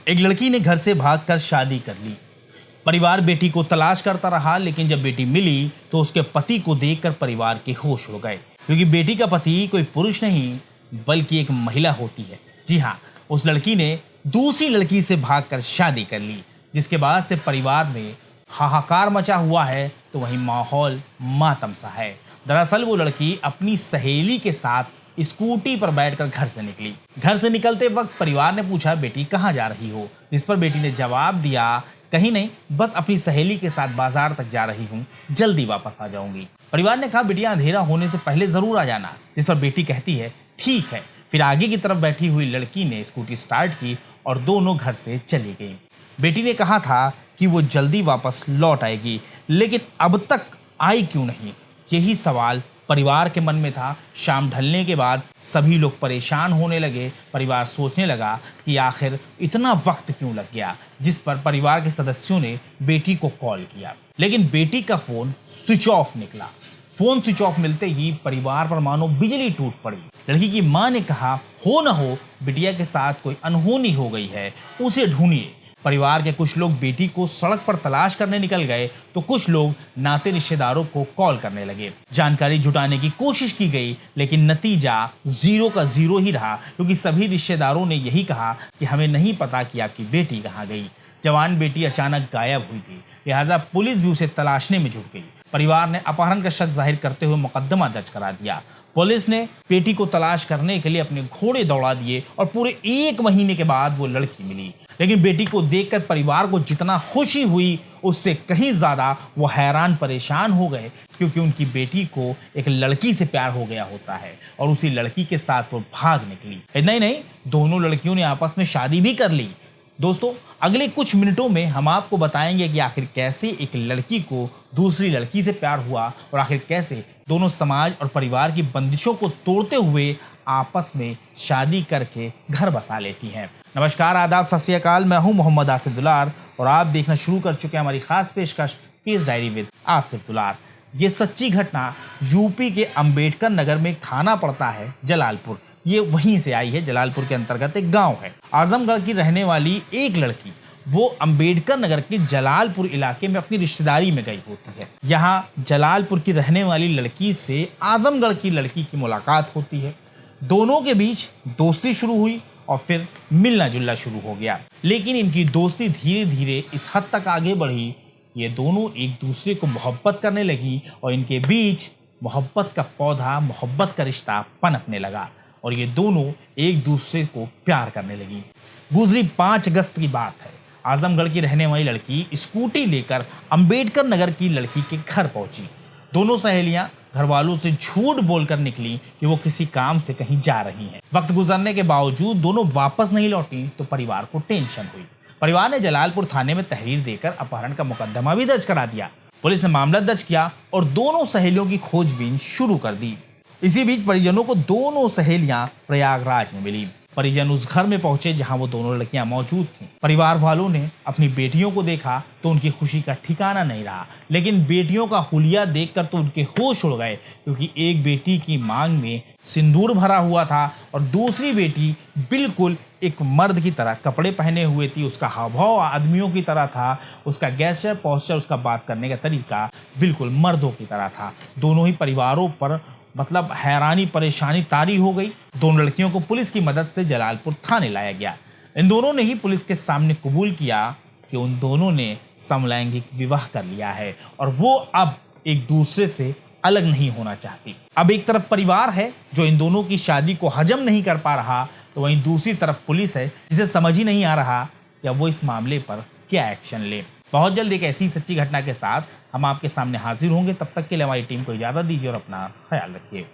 एक लड़की ने घर से भागकर शादी कर ली। परिवार बेटी को तलाश करता रहा, लेकिन जब बेटी मिली तो उसके पति को देखकर परिवार के होश उड़ गए, क्योंकि बेटी का पति कोई पुरुष नहीं बल्कि एक महिला होती है। जी हाँ, उस लड़की ने दूसरी लड़की से भागकर शादी कर ली, जिसके बाद से परिवार में हाहाकार मचा हुआ है, तो वहीं माहौल मातम सा है। दरअसल वो लड़की अपनी सहेली के साथ स्कूटी पर बैठकर घर से निकली। घर से निकलते वक्त परिवार ने पूछा, बेटी कहाँ जा रही हो? जिस पर बेटी ने जवाब दिया, कहीं नहीं, बस अपनी सहेली के साथ बाजार तक जा रही हूँ, जल्दी वापस आ जाऊंगी। परिवार ने कहा, बेटिया अंधेरा होने से पहले जरूर आ जाना। जिस पर बेटी कहती है, ठीक है। फिर आगे की तरफ बैठी हुई लड़की ने स्कूटी स्टार्ट की और दोनों घर से चली गई। बेटी ने कहा था कि वो जल्दी वापस लौट आएगी, लेकिन अब तक आई क्यों नहीं, यही सवाल परिवार के मन में था। शाम ढलने के बाद सभी लोग परेशान होने लगे। परिवार सोचने लगा कि आखिर इतना वक्त क्यों लग गया, जिस पर परिवार के सदस्यों ने बेटी को कॉल किया, लेकिन बेटी का फोन स्विच ऑफ निकला। फोन स्विच ऑफ मिलते ही परिवार पर मानो बिजली टूट पड़ी। लड़की की मां ने कहा, हो न हो बिटिया के साथ कोई अनहोनी हो गई है, उसे ढूंढिए। परिवार के कुछ लोग बेटी को सड़क पर तलाश करने निकल गए, तो कुछ लोग नाते रिश्तेदारों को कॉल करने लगे। जानकारी जुटाने की कोशिश की गई, लेकिन नतीजा 0 का 0 ही रहा, क्योंकि सभी रिश्तेदारों ने यही कहा कि हमें नहीं पता कि आपकी बेटी कहाँ गई। जवान बेटी अचानक गायब हुई थी, लिहाजा पुलिस भी उसे तलाशने में जुट गई। परिवार ने अपहरण का शक जाहिर करते हुए मुकदमा दर्ज करा दिया। पुलिस ने बेटी को तलाश करने के लिए अपने घोड़े दौड़ा दिए और पूरे 1 महीने के बाद वो लड़की मिली। लेकिन बेटी को देखकर परिवार को जितना खुशी हुई, उससे कहीं ज्यादा वो हैरान परेशान हो गए, क्योंकि उनकी बेटी को एक लड़की से प्यार हो गया होता है और उसी लड़की के साथ वो भाग निकली। इतना ही नहीं, दोनों लड़कियों ने आपस में शादी भी कर ली। दोस्तों, अगले कुछ मिनटों में हम आपको बताएंगे कि आखिर कैसे एक लड़की को दूसरी लड़की से प्यार हुआ और आखिर कैसे दोनों समाज और परिवार की बंदिशों को तोड़ते हुए आपस में शादी करके घर बसा लेती हैं। नमस्कार, आदाब, सत श्री अकाल। मैं हूं मोहम्मद आसिफ दुलार और आप देखना शुरू कर चुके हैं हमारी खास पेशकश केस डायरी विद आसिफ दुलार। ये सच्ची घटना यूपी के अंबेडकर नगर में थाना पड़ता है जलालपुर। ये वहीं से आई है, जलालपुर के अंतर्गत एक गांव है। आजमगढ़ की रहने वाली एक लड़की वो अंबेडकर नगर के जलालपुर इलाके में अपनी रिश्तेदारी में गई होती है। यहाँ जलालपुर की रहने वाली लड़की से आजमगढ़ की लड़की की मुलाकात होती है। दोनों के बीच दोस्ती शुरू हुई और फिर मिलना जुलना शुरू हो गया। लेकिन इनकी दोस्ती धीरे धीरे इस हद तक आगे बढ़ी, ये दोनों एक दूसरे को मोहब्बत करने लगी और इनके बीच मोहब्बत का पौधा, मोहब्बत का रिश्ता पनपने लगा और ये दोनों एक दूसरे को प्यार करने लगी। गुजरी 5 अगस्त की बात है। आजमगढ़ की रहने वाली लड़की स्कूटी लेकर अंबेडकर नगर की लड़की के घर पहुंची। दोनों सहेलियां घर वालों से झूठ बोलकर निकली कि वो किसी काम से कहीं जा रही हैं। वक्त गुजरने के बावजूद दोनों वापस नहीं लौटी, तो परिवार को टेंशन हुई। परिवार ने जलालपुर थाने में तहरीर देकर अपहरण का मुकदमा भी दर्ज करा दिया। पुलिस ने मामला दर्ज किया और दोनों सहेलियों की खोजबीन शुरू कर दी। इसी बीच परिजनों को दोनों सहेलियां प्रयागराज में मिली। परिजन उस घर में पहुंचे जहां वो दोनों लड़कियां मौजूद थीं। परिवार वालों ने अपनी बेटियों को देखा तो उनकी खुशी का ठिकाना नहीं रहा, लेकिन बेटियों का हुलिया देखकर तो उनके होश उड़ गए, क्योंकि एक बेटी की मांग में सिंदूर भरा हुआ था और दूसरी बेटी बिल्कुल एक मर्द की तरह कपड़े पहने हुए थी। उसका हाव भाव आदमियों की तरह था, उसका गेस्चर, पोस्चर, उसका बात करने का तरीका बिल्कुल मर्दों की तरह था। दोनों ही परिवारों पर हैरानी परेशानी तारी हो गई। दोनों लड़कियों को पुलिस की मदद से जलालपुर थाने लाया गया। इन दोनों ने ही पुलिस के सामने कबूल किया कि उन दोनों ने समलैंगिक विवाह कर लिया है और वो अब एक दूसरे से अलग नहीं होना चाहती। अब एक तरफ परिवार है जो इन दोनों की शादी को हजम नहीं कर पा रहा, तो वहीं दूसरी तरफ पुलिस है जिसे समझ ही नहीं आ रहा कि वो इस मामले पर क्या एक्शन ले। बहुत जल्द एक ऐसी सच्ची घटना के साथ हम आपके सामने हाजिर होंगे। तब तक के लिए हमारी टीम को इजाजत दीजिए और अपना ख्याल रखिए।